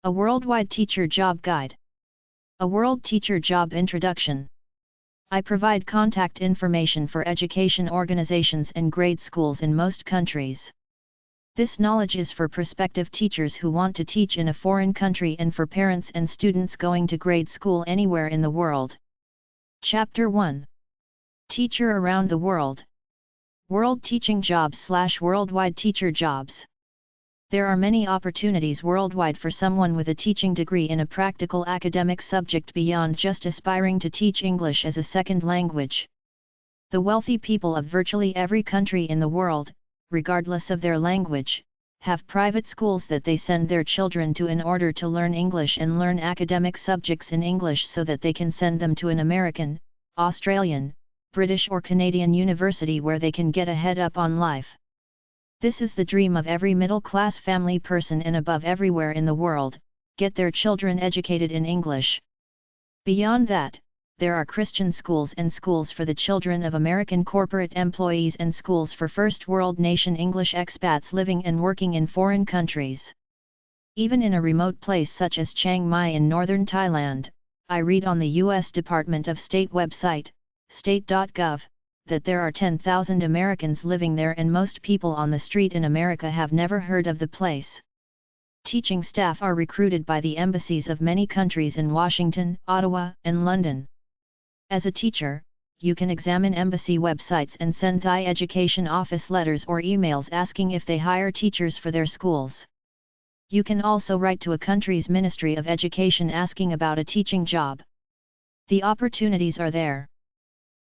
A Worldwide Teacher Job Guide. A World Teacher Job Introduction. I provide contact information for education organizations and grade schools in most countries. This knowledge is for prospective teachers who want to teach in a foreign country and for parents and students going to grade school anywhere in the world. Chapter 1. Teacher Around the World. World Teaching Jobs / Worldwide Teacher Jobs. There are many opportunities worldwide for someone with a teaching degree in a practical academic subject beyond just aspiring to teach English as a second language. The wealthy people of virtually every country in the world, regardless of their language, have private schools that they send their children to in order to learn English and learn academic subjects in English so that they can send them to an American, Australian, British or Canadian university where they can get a head up on life. This is the dream of every middle-class family person and above everywhere in the world, get their children educated in English. Beyond that, there are Christian schools and schools for the children of American corporate employees and schools for first world nation English expats living and working in foreign countries. Even in a remote place such as Chiang Mai in northern Thailand, I read on the U.S. Department of State website, state.gov, that there are 10,000 Americans living there and most people on the street in America have never heard of the place. Teaching staff are recruited by the embassies of many countries in Washington, Ottawa, and London. As a teacher, you can examine embassy websites and send Thai education office letters or emails asking if they hire teachers for their schools. You can also write to a country's Ministry of Education asking about a teaching job. The opportunities are there.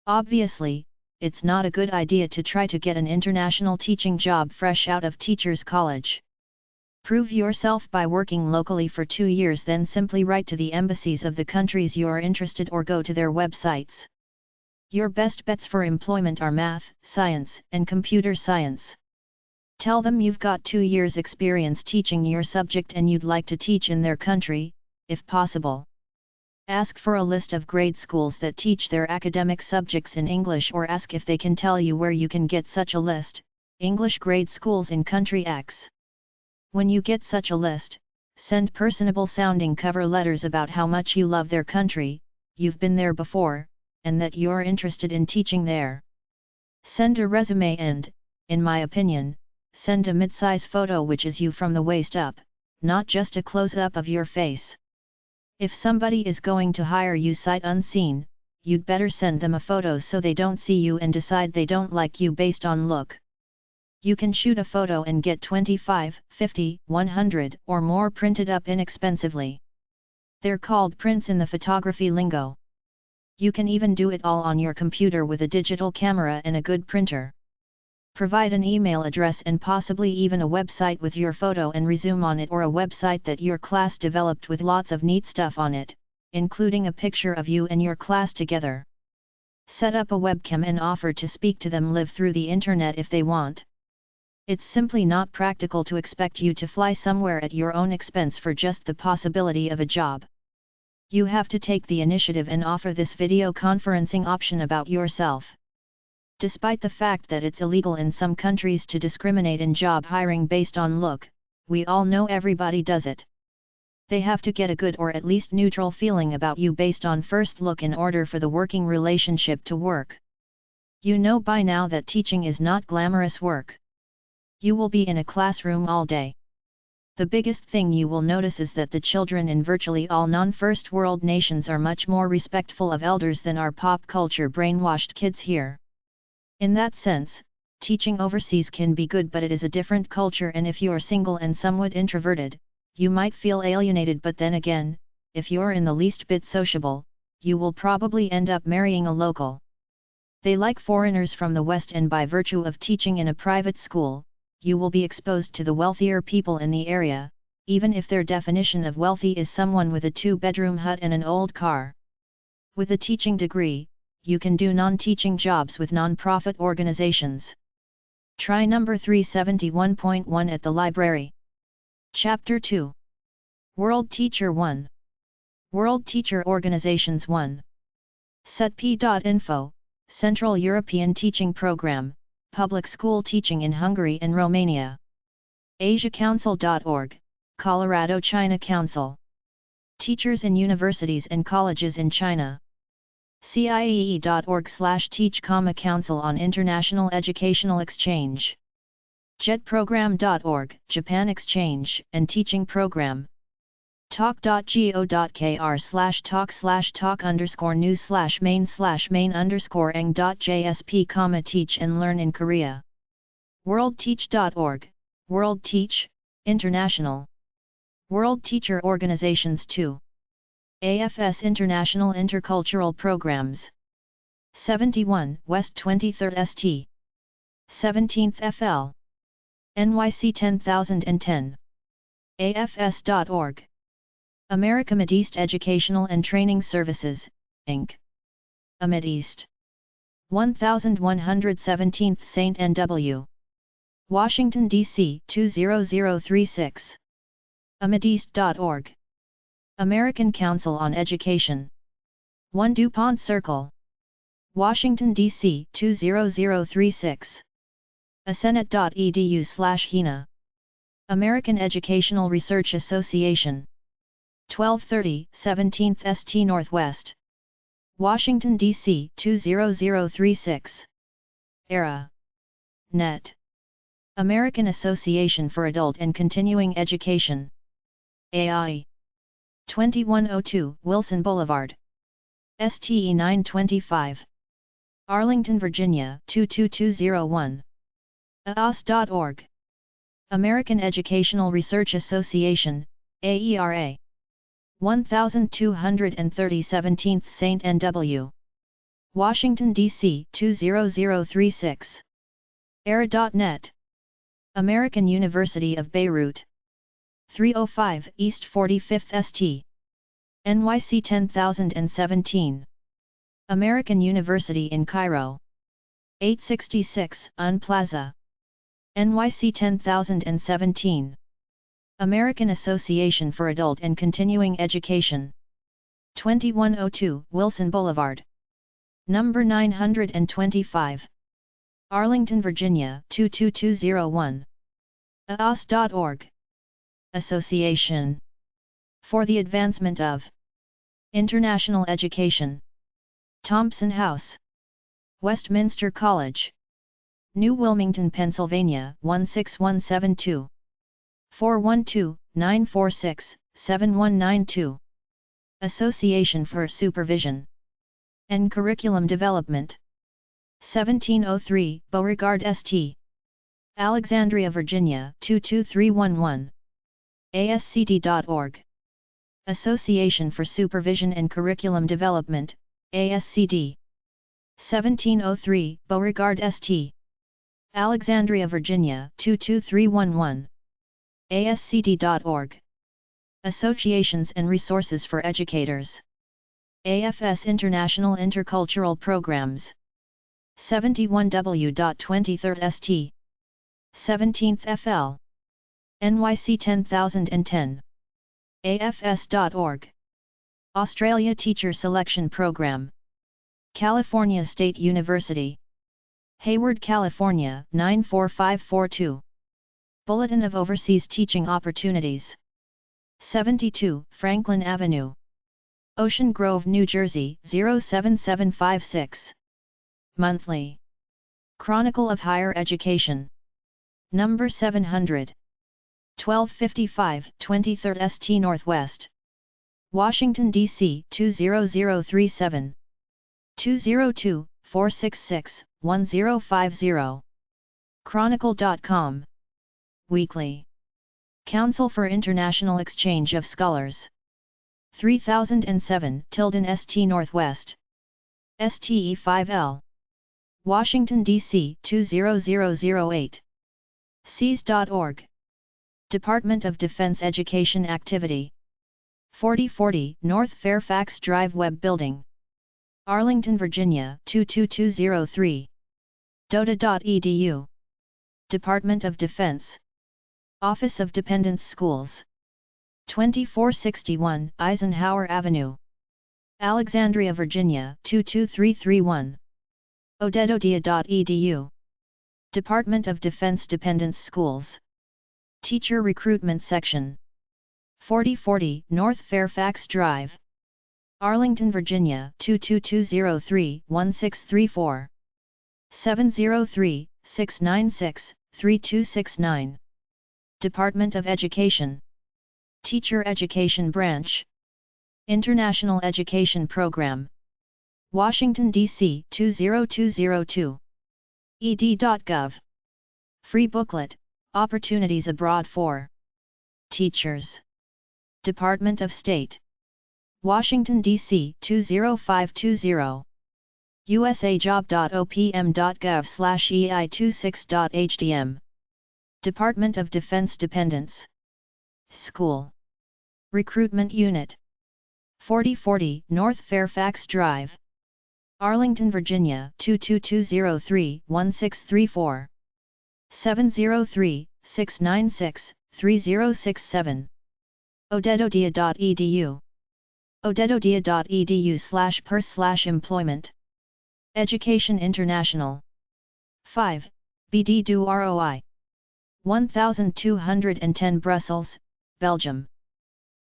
Obviously, it's not a good idea to try to get an international teaching job fresh out of teacher's college. Prove yourself by working locally for 2 years, then simply write to the embassies of the countries you are interested or go to their websites. Your best bets for employment are math, science, and computer science. Tell them you've got 2 years experience teaching your subject and you'd like to teach in their country, if possible. Ask for a list of grade schools that teach their academic subjects in English or ask if they can tell you where you can get such a list, English grade schools in country X. When you get such a list, send personable sounding cover letters about how much you love their country, you've been there before, and that you're interested in teaching there. Send a resume and, in my opinion, send a mid-size photo which is you from the waist up, not just a close-up of your face. If somebody is going to hire you sight unseen, you'd better send them a photo so they don't see you and decide they don't like you based on look. You can shoot a photo and get 25, 50, 100 or more printed up inexpensively. They're called prints in the photography lingo. You can even do it all on your computer with a digital camera and a good printer. Provide an email address and possibly even a website with your photo and resume on it, or a website that your class developed with lots of neat stuff on it, including a picture of you and your class together. Set up a webcam and offer to speak to them live through the internet if they want. It's simply not practical to expect you to fly somewhere at your own expense for just the possibility of a job. You have to take the initiative and offer this video conferencing option about yourself. Despite the fact that it's illegal in some countries to discriminate in job hiring based on look, we all know everybody does it. They have to get a good or at least neutral feeling about you based on first look in order for the working relationship to work. You know by now that teaching is not glamorous work. You will be in a classroom all day. The biggest thing you will notice is that the children in virtually all non-first world nations are much more respectful of elders than our pop culture brainwashed kids here. In that sense, teaching overseas can be good, but it is a different culture, and if you're single and somewhat introverted, you might feel alienated, but then again, if you're in the least bit sociable, you will probably end up marrying a local. They like foreigners from the West, and by virtue of teaching in a private school, you will be exposed to the wealthier people in the area, even if their definition of wealthy is someone with a 2-bedroom hut and an old car. With a teaching degree, you can do non-teaching jobs with non-profit organizations. Try number 371.1 at the library. Chapter 2. World Teacher 1. World Teacher Organizations 1. setp.info, Central European Teaching Program, Public School Teaching in Hungary and Romania. AsiaCouncil.org, Colorado China Council. Teachers in universities and colleges in China. CIEE.org/teach, Council on International Educational Exchange. JETprogram.org, Japan Exchange and Teaching Program. talk.go.kr/talk/news/main/main_eng.jsp, teach and learn in Korea. worldteach.org, World Teach, International. World Teacher Organizations 2. AFS International Intercultural Programs. 71 West 23rd St. 17th FL. NYC 10010. AFS.org. America Mideast Educational and Training Services, Inc. Mideast. 1117th St. NW. Washington, D.C. 20036. Mideast.org. American Council on Education. 1 DuPont Circle. Washington, D.C. 20036. asenet.edu/HENA. American Educational Research Association. 1230 17th St. Northwest. Washington, D.C. 20036. ERA. Net. American Association for Adult and Continuing Education. AI. 2102 Wilson Boulevard. STE 925. Arlington, Virginia 22201. AOS.org. American Educational Research Association, AERA. 1237th St. NW. Washington, D.C. 20036. ERA.net. American University of Beirut. 305 East 45th St. NYC 10017. American University in Cairo. 866 UN Plaza. NYC 10017. American Association for Adult and Continuing Education. 2102 Wilson Boulevard. Number 925. Arlington, Virginia 22201. AOS.org. Association for the Advancement of International Education. Thompson House. Westminster College. New Wilmington, Pennsylvania 16172. 412-946-7192. Association for Supervision and Curriculum Development. 1703 Beauregard St. Alexandria, Virginia 22311. ASCD.org. Association for Supervision and Curriculum Development, ASCD. 1703 Beauregard St. Alexandria, Virginia 22311. ASCD.org. Associations and Resources for Educators. AFS International Intercultural Programs. 71W.23rd St. 17th FL. NYC 10010. AFS.org. Australia Teacher Selection Program. California State University. Hayward, California 94542. Bulletin of Overseas Teaching Opportunities. 72 Franklin Avenue. Ocean Grove, New Jersey 07756. Monthly Chronicle of Higher Education. Number 700. 1255 23rd St. Northwest. Washington, D.C. 20037. 202-466-1050. Chronicle.com. Weekly Council for International Exchange of Scholars. 3007 Tilden St. Northwest. STE5L. Washington, D.C. 20008. SEAS.org. Department of Defense Education Activity. 4040 North Fairfax Drive Web Building. Arlington, Virginia 22203. DOTA.edu. Department of Defense. Office of Dependents Schools. 2461 Eisenhower Avenue. Alexandria, Virginia 22331. odedodia.edu. Department of Defense Dependents Schools. Teacher Recruitment Section. 4040 North Fairfax Drive, Arlington, Virginia 22203-1634, 703-696-3269. Department of Education, Teacher Education Branch, International Education Program, Washington, D.C. 20202, ed.gov. Free booklet, Opportunities Abroad for Teachers, Department of State, Washington, D.C. 20520, usajob.opm.gov/ei26.hdm. Department of Defense Dependents, School Recruitment Unit, 4040 North Fairfax Drive, Arlington, Virginia 22203-1634, 703-696-3067. odedodia.edu, odedodia.edu/pers/employment. Education International. 5. BD du ROI. 1210 Brussels, Belgium.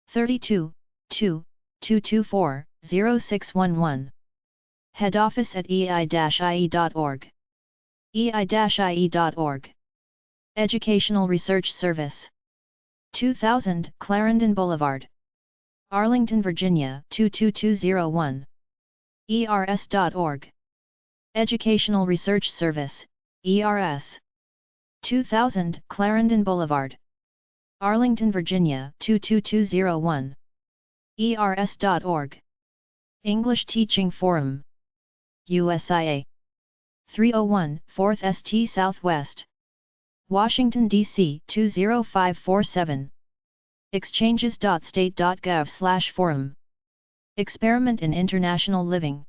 32 2 224 0611. Head office at ei-ie.org. ei-ie.org. Educational Research Service. 2000 Clarendon Boulevard, Arlington, Virginia 22201. ers.org. Educational Research Service, ERS. 2000 Clarendon Boulevard, Arlington, Virginia 22201. ers.org. English Teaching Forum, USIA. 301 4th St. Southwest, Washington, D.C. 20547. Exchanges.state.gov/forum. Experiment in International Living.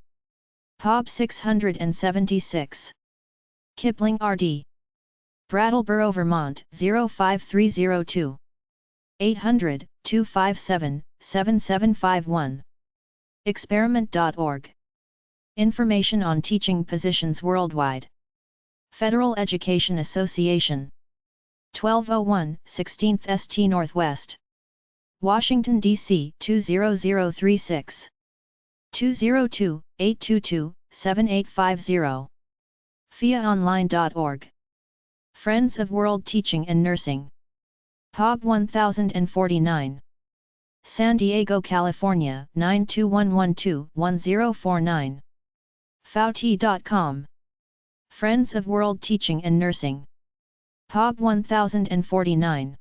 epub 676. Kipling, R.D. Brattleboro, Vermont 05302. 800-257-7751. Experiment.org. Information on teaching positions worldwide. Federal Education Association. 1201 16th St. Northwest, Washington, D.C. 20036. 202-822-7850. FIAOnline.org. Friends of World Teaching and Nursing. epub 1049. San Diego, California 92112-1049. FAUT.com. Friends of World Teaching and Nursing. epub 1049.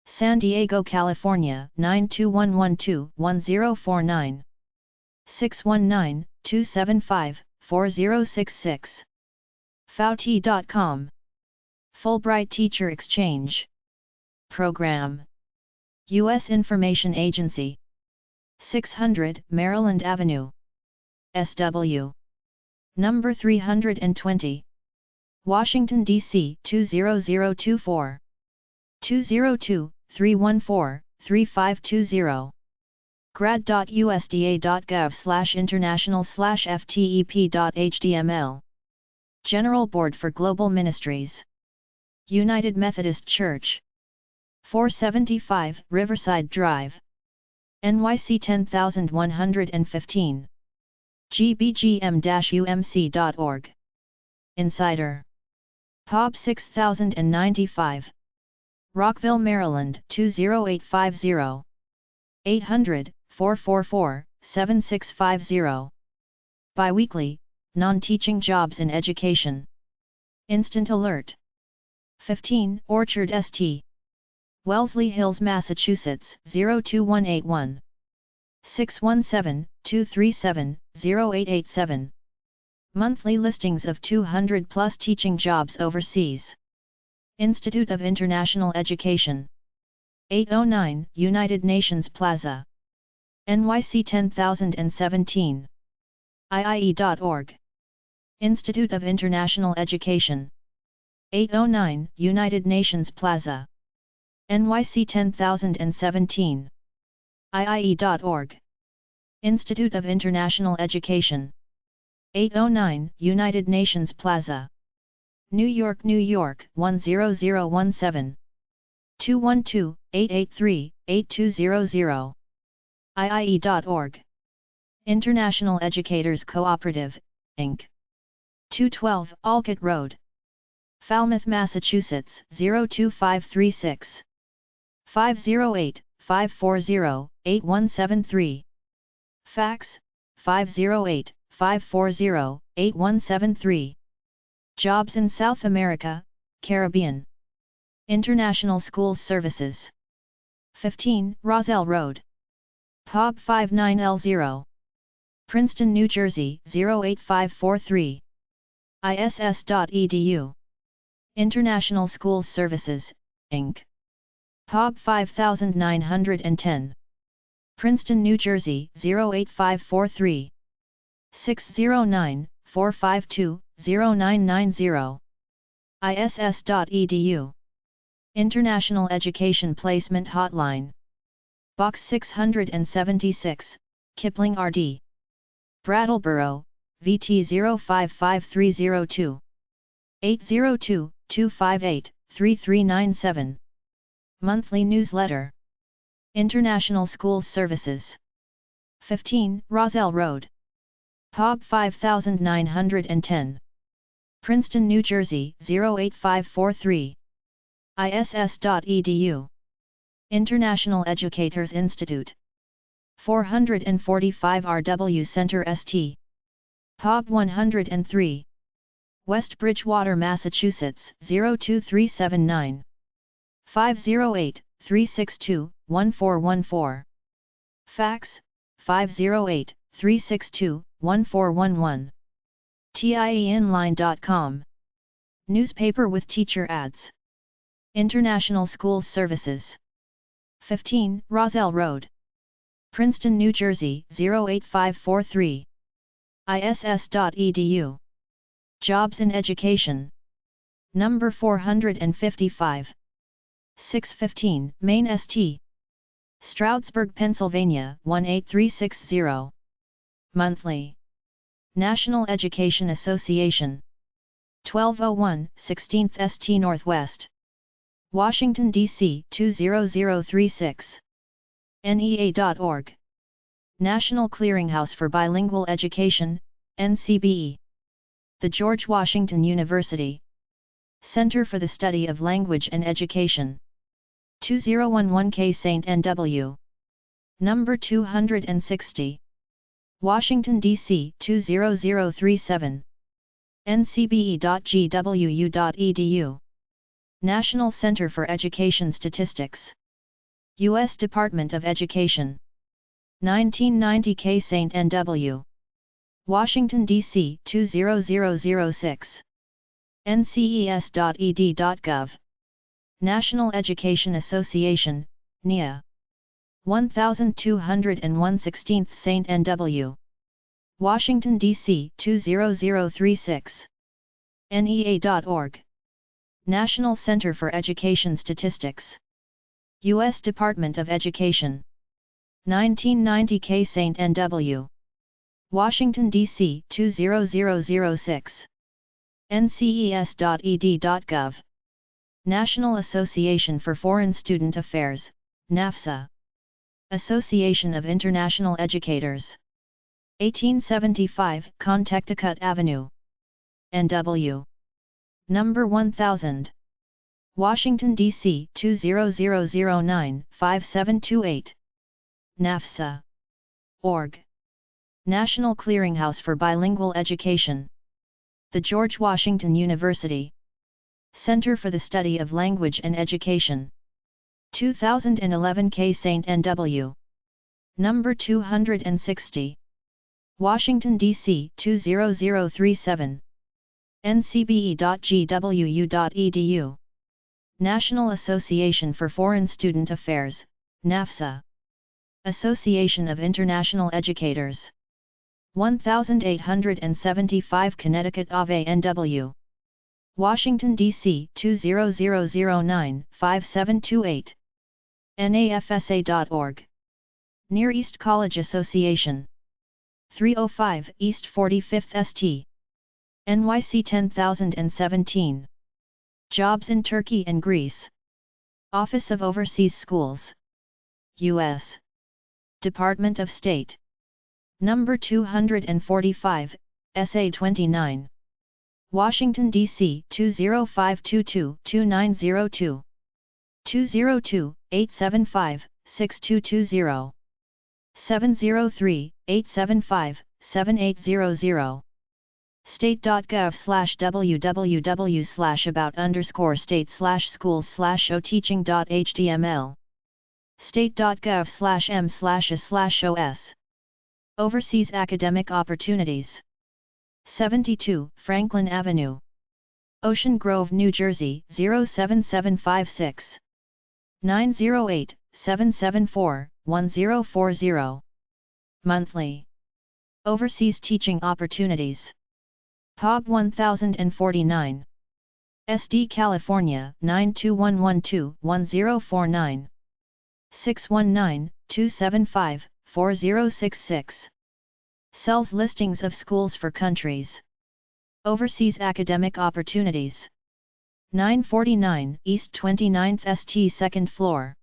San Diego, California 92112-1049. 619-275-4066. FAUT.com. Fulbright Teacher Exchange Program. U.S. Information Agency. 600 Maryland Avenue, SW. Number 320. Washington, D.C. 20024. 202-314-3520. grad.usda.gov/international/ftep.html. General Board for Global Ministries. United Methodist Church. 475 Riverside Drive, NYC 10115. gbgm-umc.org. Insider. epub 6095. Rockville, Maryland 20850. 800-444-7650. Biweekly, non-teaching jobs in education. Instant alert. 15 Orchard St. Wellesley Hills, Massachusetts 02181. 617-237-0887. Monthly listings of 200+ teaching jobs overseas. Institute of International Education. 809 United Nations Plaza, NYC 10017. IIE.org. Institute of International Education. 809 United Nations Plaza, NYC 10017. IIE.org. Institute of International Education. 809 United Nations Plaza, New York, New York 10017. 212-883-8200. IIE.org. International Educators Cooperative, Inc. 212 Olcott Road, Falmouth, Massachusetts 02536. 508-540-8173. Fax, 508-540-8173. Jobs in South America, Caribbean. International Schools Services. 15 Roselle Road, POB 59L0. Princeton, New Jersey 08543. ISS.edu. International Schools Services, Inc. POB 5910. Princeton, New Jersey 08543. 609-452-0990. ISS.edu. International Education Placement Hotline. Box 676, Kipling RD. Brattleboro, VT 055302. 802-258-3397. Monthly Newsletter. International Schools Services. 15 Roselle Road, POB 5910. Princeton, New Jersey 08543. ISS.edu. International Educators Institute. 445 RW Center St. POB 103. West Bridgewater, Massachusetts 02379. 508-362-1414. Fax, 508-362-1411. tieinline.com. Newspaper with teacher ads. International Schools Services. 15 Roselle Road, Princeton, New Jersey 08543. ISS.edu. Jobs in Education. Number 455. 615 Main St. Stroudsburg, Pennsylvania 18360. Monthly. National Education Association. 1201 16th St. Northwest, Washington, D.C. 20036. NEA.org. National Clearinghouse for Bilingual Education, NCBE. The George Washington University Center for the Study of Language and Education. 2011 St. N.W. Number 260. Washington, D.C. 20037. ncbe.gwu.edu. National Center for Education Statistics. U.S. Department of Education. 1990 St. N.W. Washington, D.C. 20006. nces.ed.gov. National Education Association, NEA. 1201 16th St. N.W. Washington, D.C. 20036. NEA.org. National Center for Education Statistics. U.S. Department of Education. 1990 St. N.W. Washington, D.C. 20006. nces.ed.gov. National Association for Foreign Student Affairs, NAFSA. Association of International Educators. 1875 Connecticut Avenue, NW. Number 1000. Washington, D.C. 20009-5728. NAFSA. Org. National Clearinghouse for Bilingual Education. The George Washington University Center for the Study of Language and Education. 2011 St. N.W. Number 260. Washington, D.C. 20037. ncbe.gwu.edu. National Association for Foreign Student Affairs, NAFSA. Association of International Educators. 1875 Connecticut Ave NW. Washington, D.C. 20009-5728. nafsa.org. Near East College Association. 305 East 45th St. NYC 10017. Jobs in Turkey and Greece. Office of Overseas Schools. U.S. Department of State. Number 245, SA 29. Washington, D.C. 20522-2902. 202-875-6220. 703-875-7800. state.gov/www/about_state/schools/oteaching.html. state.gov/m/a/os. Overseas Academic Opportunities. 72 Franklin Avenue, Ocean Grove, New Jersey 07756. 908-774-1040. Monthly. Overseas Teaching Opportunities. epub 1049. SD California 92112-1049. 619-275-4066. Sells listings of schools for countries. Overseas Academic Opportunities. 949 East 29th St. 2nd floor.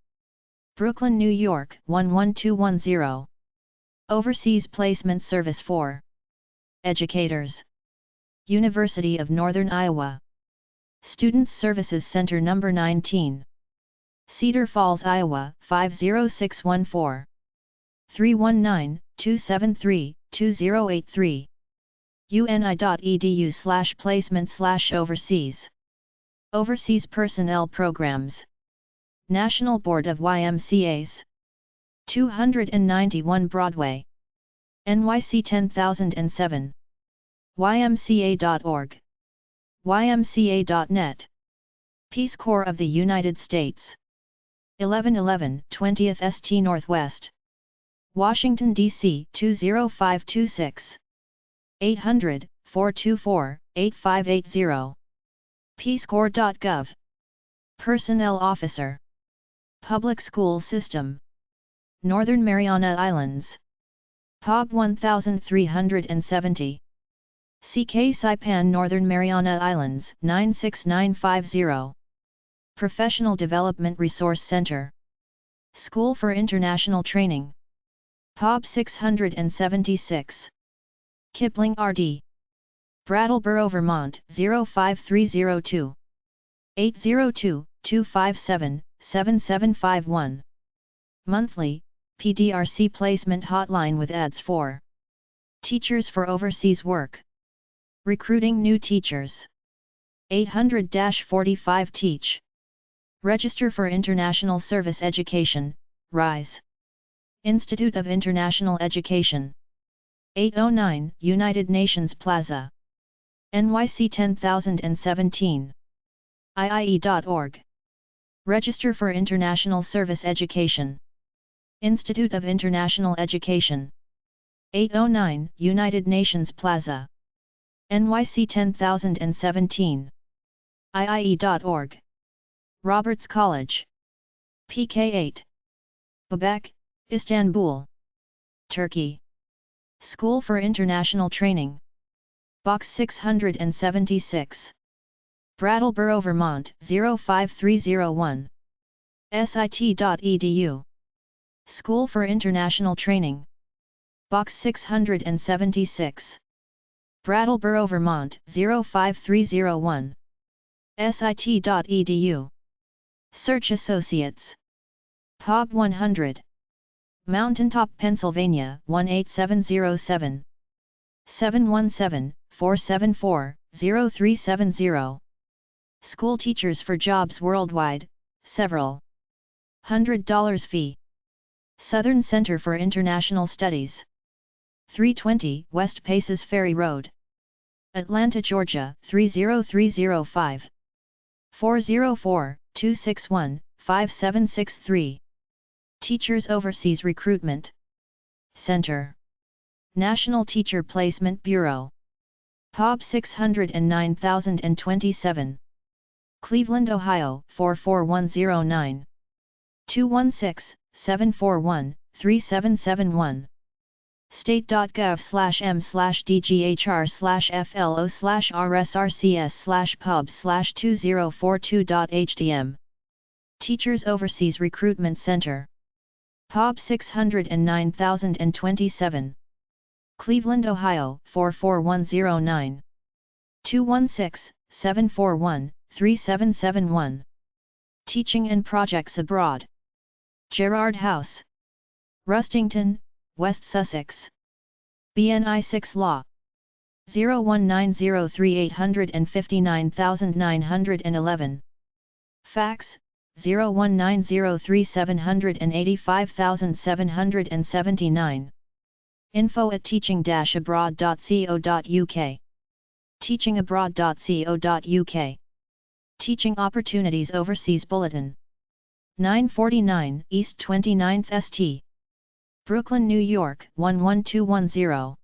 Brooklyn, New York 11210. Overseas Placement Service for Educators. University of Northern Iowa. Students Services Center Number 19. Cedar Falls, Iowa 50614. 319-273-2083. uni.edu/placement/overseas. Overseas Personnel Programs. National Board of YMCAs. 291 Broadway. NYC 10007. ymca.org. ymca.net. Peace Corps of the United States. 1111 20th St. Northwest. Washington, D.C. 20526. 800-424-8580. peacecorps.gov. Personnel Officer. Public School System. Northern Mariana Islands. epub 1370. CK Saipan, Northern Mariana Islands 96950. Professional Development Resource Center. School for International Training. epub 676. Kipling RD. Brattleboro, Vermont 05302. 802-257-7751. Monthly, PDRC Placement Hotline with ads for teachers for overseas work. Recruiting new teachers. 800-45 Teach. Register for International Service Education, RISE. Institute of International Education. 809 United Nations Plaza. NYC 10017. IIE.org. Register for International Service Education. Institute of International Education. 809 United Nations Plaza. NYC 10017. IIE.org. Roberts College. PK8. Babek, Istanbul, Turkey. School for International Training. Box 676. Brattleboro, Vermont 05301. SIT.edu. School for International Training. Box 676. Brattleboro, Vermont 05301. SIT.edu. Search Associates. epub 100. Mountaintop, Pennsylvania 18707. 717-474-0370. School Teachers for Jobs Worldwide, several $100 fee. Southern Center for International Studies. 320 West Paces Ferry Road. Atlanta, Georgia 30305. 404-261-5763. Teachers Overseas Recruitment Center. National Teacher Placement Bureau. epub 609027. Cleveland, Ohio 44109. 216-741-3771. state.gov/m/dghr/flo/rsrcs/pub/2042.htm Teachers Overseas Recruitment Center. epub 609027. Cleveland, Ohio 44109. 216-741-3771. Teaching and Projects Abroad. Gerard House. Rustington, West Sussex. BNI 6 Law. 01903859911. Fax, 01903785779. info@teaching-abroad.co.uk. teachingabroad.co.uk. Teaching Opportunities Overseas Bulletin. 949 East 29th St. Brooklyn, New York 11210.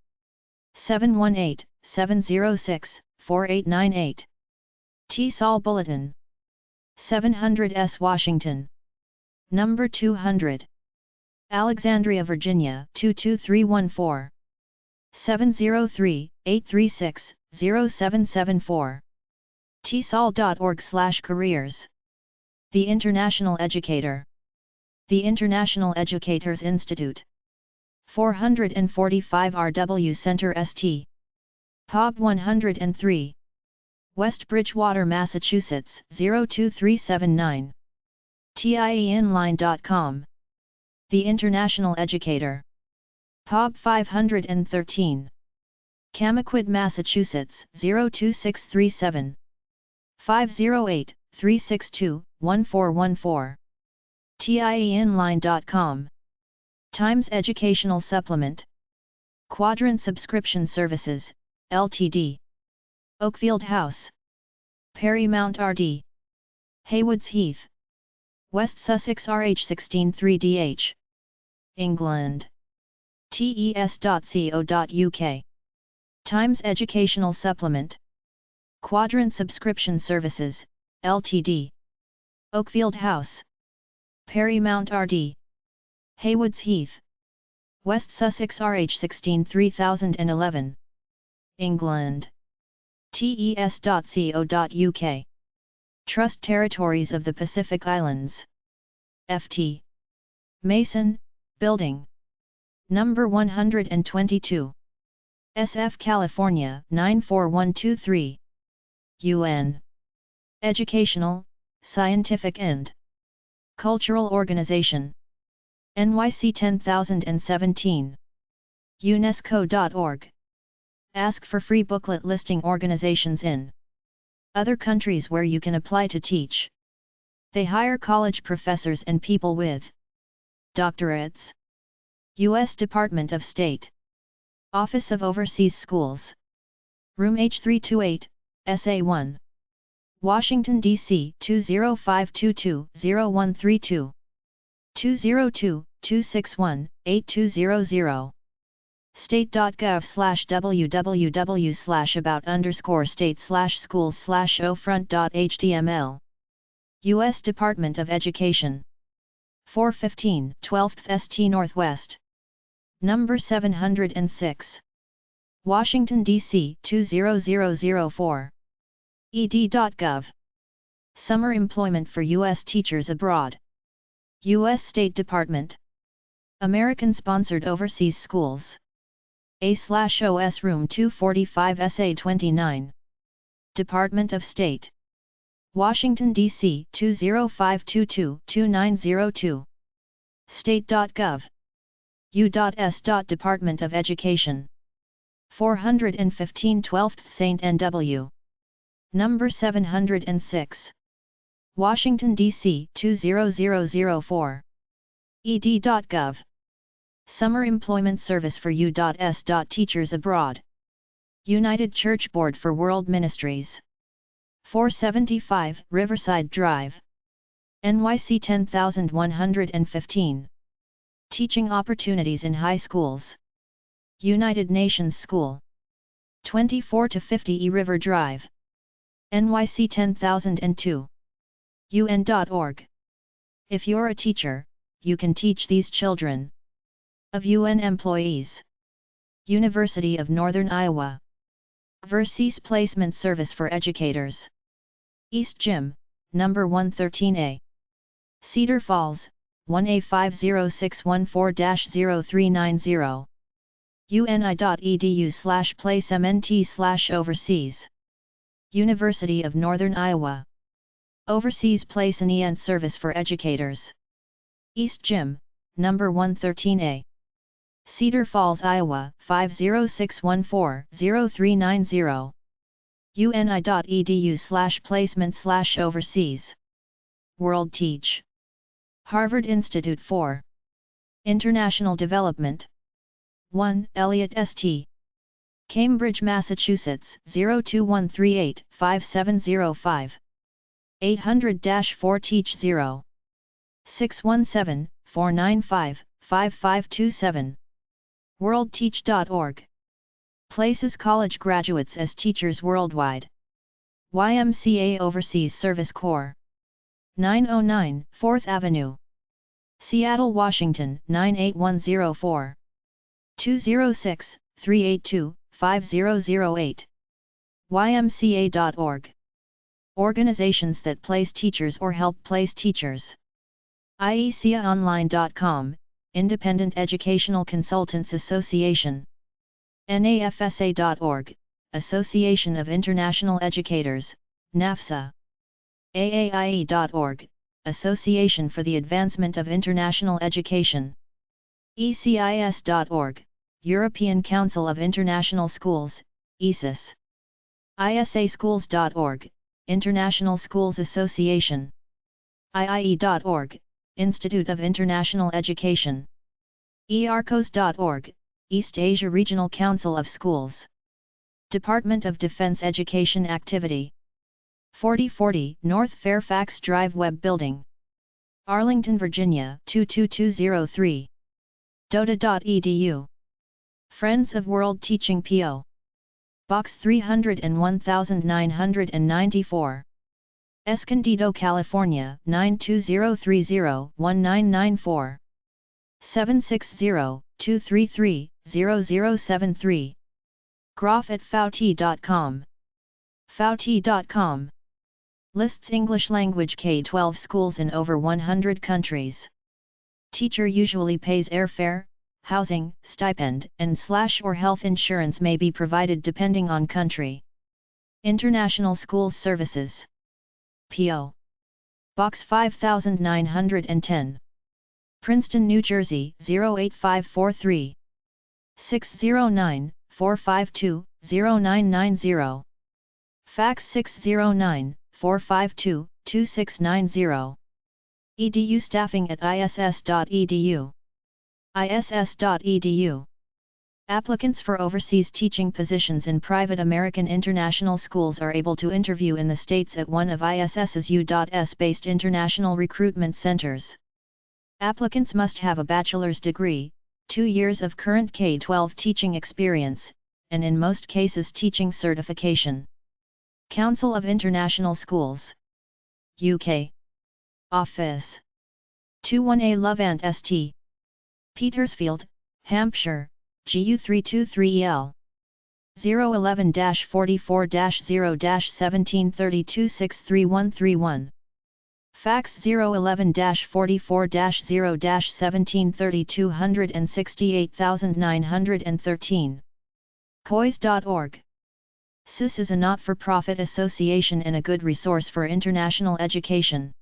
718-706-4898. TESOL Bulletin. 700 S. Washington. Number 200. Alexandria, Virginia 22314. 703-836-0774. TESOL.org/careers. The International Educator. The International Educators Institute. 445 RW Center St. epub 103. West Bridgewater, Massachusetts 02379. tieinline.com. The International Educator. epub 513. Camaquid, Massachusetts 02637. 508-362-1414. tieinline.com. Times Educational Supplement. Quadrant Subscription Services, Ltd. Oakfield House. Perry Mount RD. Haywoods Heath. West Sussex RH 163DH. England. tes.co.uk. Times Educational Supplement. Quadrant Subscription Services, Ltd. Oakfield House. Perry Mount RD. Haywoods Heath. West Sussex RH 16311. England. tes.co.uk. Trust Territories of the Pacific Islands. FT. Mason, Building. Number 122. SF, California 94123. UN. Educational, Scientific and Cultural Organization. NYC 10017. UNESCO.org. Ask for free booklet listing organizations in other countries where you can apply to teach. They hire college professors and people with doctorates. U.S. Department of State. Office of Overseas Schools. Room H328, SA1. Washington, D.C. 20522-0132. 202-261-8200. state.gov/www/about_state/schools/ofront.html. U.S. Department of Education. 415 12th St. Northwest. Number 706. Washington, D.C. 20004. ed.gov. Summer Employment for U.S. Teachers Abroad. U.S. State Department. American-sponsored overseas schools. A/OS Room 245 SA29. Department of State. Washington, D.C. 20522-2902. State.gov. U.S. Department of Education. 415 12th St. N.W. Number 706. Washington, D.C. 20004. ed.gov. Summer Employment Service for U.S. Teachers Abroad. United Church Board for World Ministries. 475 Riverside Drive. NYC 10115. Teaching Opportunities in High Schools. United Nations School. 24 to 50 E River Drive. NYC 10002. UN.org. If you're a teacher, you can teach these children. Of UN employees. University of Northern Iowa. Overseas Placement Service for Educators. East Gym, number 113A. Cedar Falls, 1A50614-0390. uni.edu/placement/overseas. University of Northern Iowa. Overseas Placement Service for Educators. East Gym, number 113A. Cedar Falls, Iowa, 50614-0390. uni.edu/placement/overseas. World Teach. Harvard Institute for International Development. 1. Elliott St. Cambridge, Massachusetts, 02138-5705. 800-4 Teach 0. 617-495-5527. worldteach.org. Places college graduates as teachers worldwide. YMCA Overseas Service Corps. 909 4th Avenue. Seattle, Washington, 98104. 206-382-5008. ymca.org. Organizations that place teachers or help place teachers. IECAonline.com, Independent Educational Consultants Association. NAFSA.org, Association of International Educators, NAFSA. AAIE.org, Association for the Advancement of International Education. ECIS.org, European Council of International Schools, ESIS. ISAschools.org, International Schools Association. IIE.org, Institute of International Education. EARCOS.org, East Asia Regional Council of Schools. Department of Defense Education Activity. 4040 North Fairfax Drive Web Building. Arlington, Virginia, 22203. DOTA.edu. Friends of World Teaching P.O. Box 301,994. Escondido, California, 92030-1994. 760-233-0073. Graph@fauti.com. Fauti.com. Lists English language K-12 schools in over 100 countries. Teacher usually pays airfare, housing, stipend, and/or health insurance may be provided depending on country. International Schools Services. P.O. Box 5910. Princeton, New Jersey, 08543. 609-452-0990. Fax 609-452-2690. edustaffing@iss.edu. iss.edu. Applicants for overseas teaching positions in private American international schools are able to interview in the States at one of ISS's U.S.-based international recruitment centers. Applicants must have a bachelor's degree, 2 years of current K-12 teaching experience, and in most cases teaching certification. Council of International Schools. UK. Office. 21A Lovant St. Petersfield, Hampshire, GU323EL. 011-44-0-1732-63131. Fax 011-44-0-1732-268,913. COIS.org. CIS is a not-for-profit association and a good resource for international education.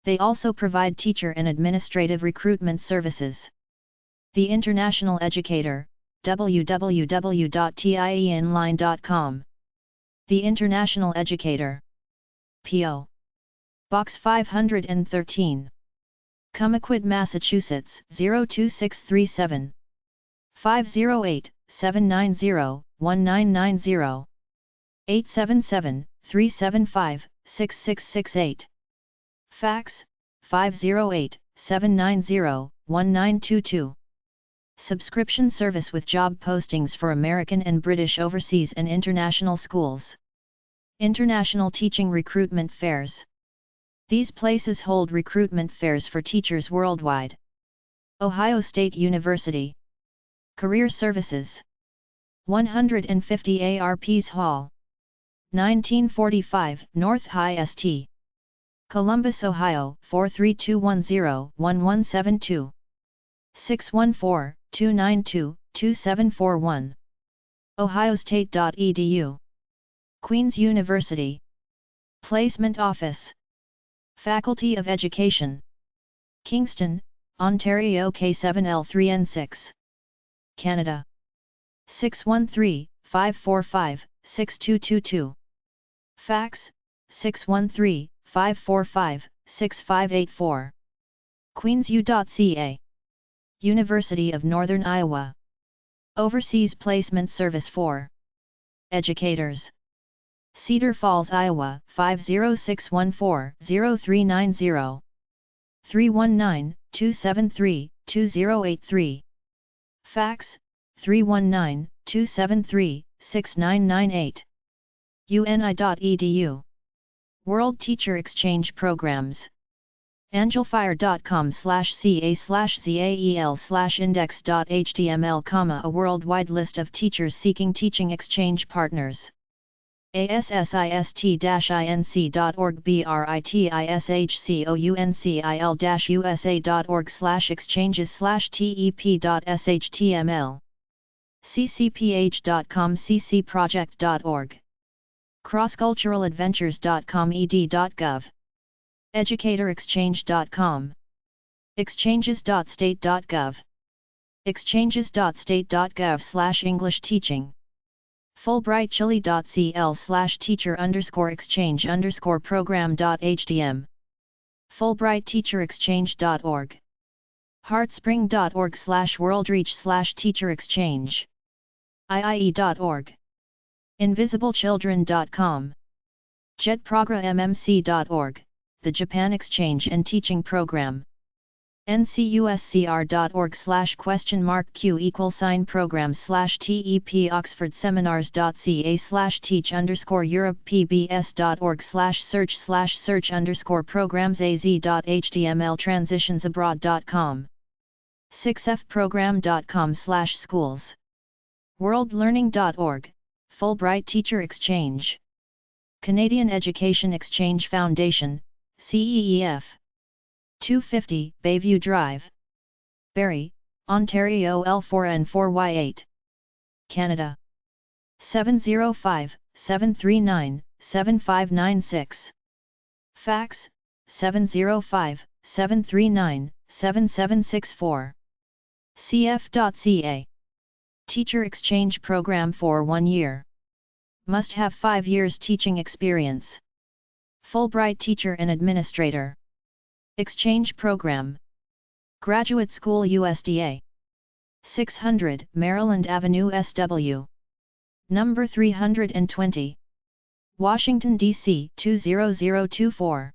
They also provide teacher and administrative recruitment services. The International Educator, www.tieonline.com. The International Educator. P.O. Box 513. Comaquid, Massachusetts, 02637. 508-790-1990. 877-375-6668. Fax, 508-790-1922. Subscription service with job postings for American and British overseas and international schools. International Teaching Recruitment Fairs. These places hold recruitment fairs for teachers worldwide. Ohio State University. Career Services. 150 ARPs Hall. 1945 North High St. Columbus, Ohio 43210-1172. 614-292-2741. ohiostate.edu. Queen's University. Placement Office. Faculty of Education. Kingston, Ontario K7L3N6. Canada. 613-545-6222. Fax, 613-545-6584. queensu.ca. University of Northern Iowa. Overseas Placement Service for Educators. Cedar Falls, Iowa 50614-0390. 319-273-2083. Fax, 319-273-6998. uni.edu. World Teacher Exchange Programs. angelfire.com/ca/zael/index.html, a worldwide list of teachers seeking teaching exchange partners. assist-inc.org britishcouncil-usa.org/exchanges/tep.html. ccph.com ccproject.org. crossculturaladventures.com ed.gov. educatorexchange.com. exchanges.state.gov. exchanges.state.gov/English teaching. fulbrightchile.cl/teacher_exchange_program.htm. fulbrightteacherexchange.org. heartspring.org/worldreach/teacher-exchange. iie.org. invisiblechildren.com. jetprogrammc.org, the Japan Exchange and Teaching Program. ncuscr.org/?q=program/tep. oxfordseminars.ca/teach_europe/pbs.org/search/programs az.html. transitionsabroad.com. 6fprogram.com/schools. worldlearning.org, Fulbright Teacher Exchange. Canadian Education Exchange Foundation, CEEF. 250 Bayview Drive, Barrie, Ontario L4N4Y8. Canada. 705-739-7596. Fax, 705-739-7764. cf.ca. Teacher Exchange Program for 1 year. Must have 5 years teaching experience. Fulbright Teacher and Administrator. Exchange Program. Graduate School USDA. 600 Maryland Avenue SW. Number 320. Washington, D.C. 20024.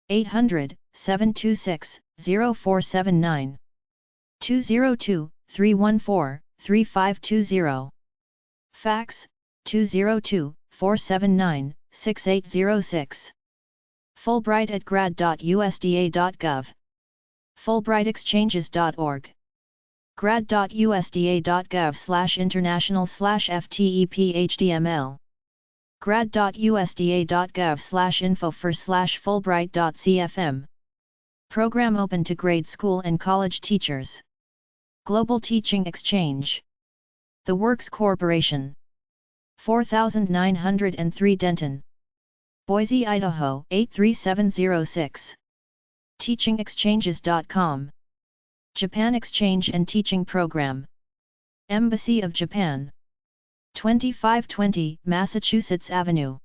800-726-0479. 202-314-3520. Fax, 202-479-6806. Fulbright@grad.usda.gov. Fulbrightexchanges.org. grad.usda.gov/international/ftep-html. grad.usda.gov/info/fulbright.cfm. Program open to grade school and college teachers. Global Teaching Exchange. The Works Corporation. 4903 Denton, Boise, Idaho 83706. teachingexchanges.com. Japan Exchange and Teaching Program. Embassy of Japan. 2520 Massachusetts Avenue,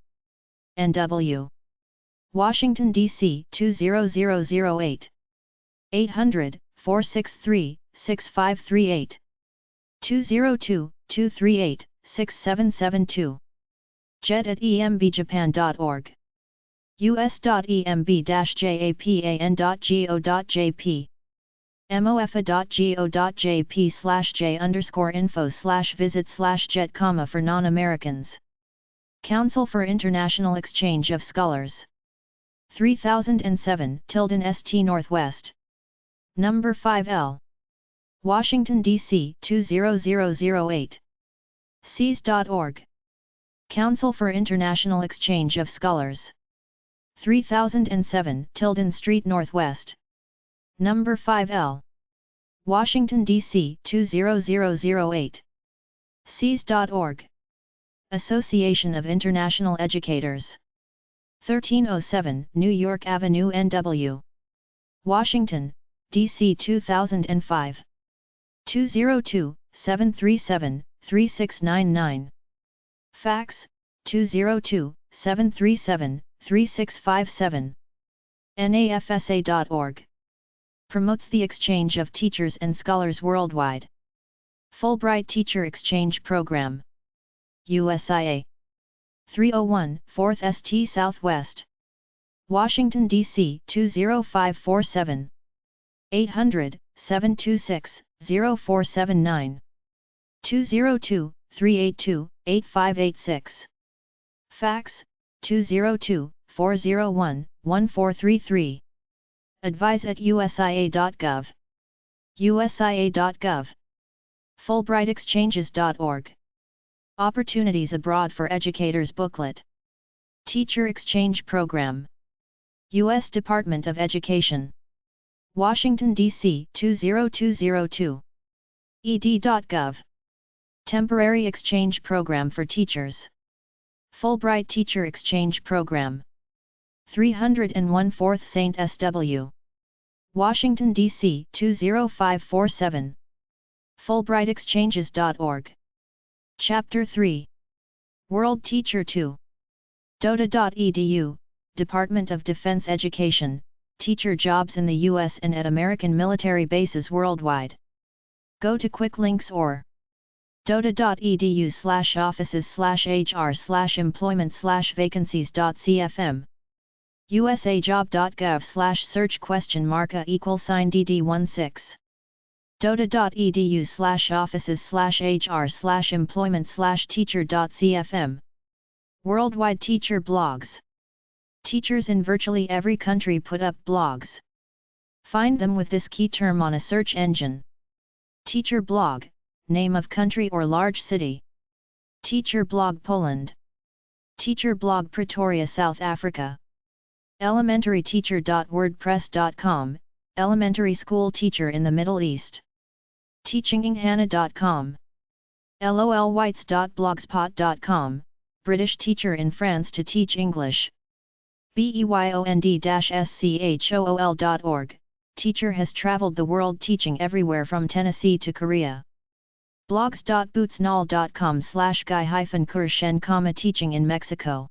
NW. Washington, D.C. 20008. 800-463-6538. 202-238-6772. jet@embjapan.org. us.emb-japan.go.jp. mofa.go.jp/j_info/visit/jet, for non-Americans. Council for International Exchange of Scholars. 3007 Tilden St. Northwest. Number 5L. Washington, D.C. 20008. CES.org. Council for International Exchange of Scholars. 3007 Tilden Street Northwest. Number 5L. Washington, D.C. 20008. SEAS.org. Association of International Educators. 1307 New York Avenue, NW. Washington, D.C. 2005. 202-737-3699. Fax, 202-737-3657. NAFSA.org. Promotes the exchange of teachers and scholars worldwide. Fulbright Teacher Exchange Program. USIA. 301 4th St. Southwest. Washington, D.C. 20547. 800-726-0479. 202-382-8586. Fax, 202-401-1433. Advise at usia.gov. usia.gov. Fulbrightexchanges.org. Opportunities Abroad for Educators booklet. Teacher Exchange Program. U.S. Department of Education. Washington, D.C. 20202. ed.gov. Temporary Exchange Program for Teachers. Fulbright Teacher Exchange Program. 301 4th St. S.W. Washington, D.C. 20547. Fulbrightexchanges.org. Chapter 3. World Teacher 2. DOTA.edu, Department of Defense Education, teacher jobs in the U.S. and at American military bases worldwide. Go to quick links or dota.edu/offices/hr/employment/vacancies.cfm. usajob.gov/search?*DD16. dota.edu/offices/hr/employment/teacher.cfm. Worldwide teacher blogs. Teachers in virtually every country put up blogs. Find them with this key term on a search engine. Teacher blog, name of country or large city. Teacher blog Poland. Teacher blog Pretoria, South Africa. elementaryteacher.wordpress.com, elementary school teacher in the Middle East. teachinginghana.com. lolwhites.blogspot.com, British teacher in France to teach English. beyond-school.org, teacher has traveled the world teaching everywhere from Tennessee to Korea. blogs.bootsnall.com/guy-kurschen, teaching in Mexico.